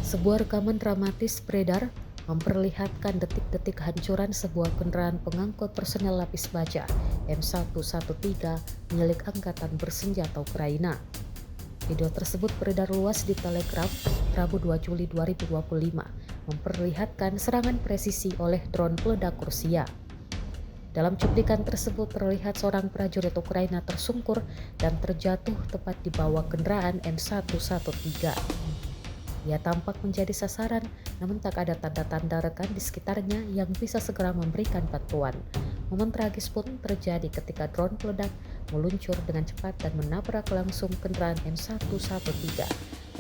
Sebuah rekaman dramatis beredar memperlihatkan detik-detik kehancuran sebuah kendaraan pengangkut personel lapis baja M113 milik Angkatan Bersenjata Ukraina. Video tersebut beredar luas di Telegram Rabu 2 Juli 2025, memperlihatkan serangan presisi oleh drone peledak Rusia. Dalam cuplikan tersebut terlihat seorang prajurit Ukraina tersungkur dan terjatuh tepat di bawah kendaraan M113. Ia tampak menjadi sasaran, namun tak ada tanda-tanda rekan di sekitarnya yang bisa segera memberikan bantuan. Momen tragis pun terjadi ketika drone peledak meluncur dengan cepat dan menabrak langsung kendaraan M113.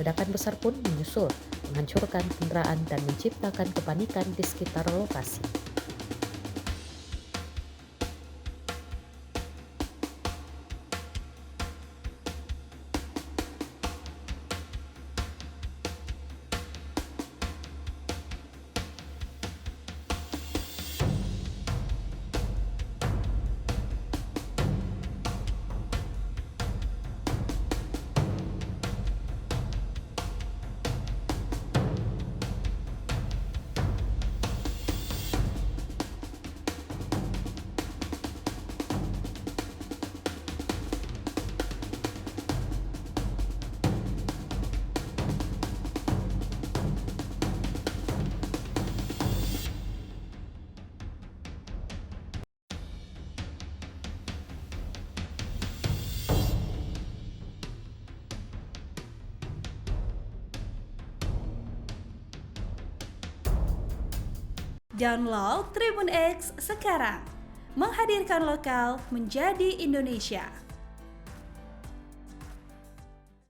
Ledakan besar pun menyusul, menghancurkan kendaraan dan menciptakan kepanikan di sekitar lokasi. Download Tribun X sekarang, menghadirkan lokal menjadi Indonesia.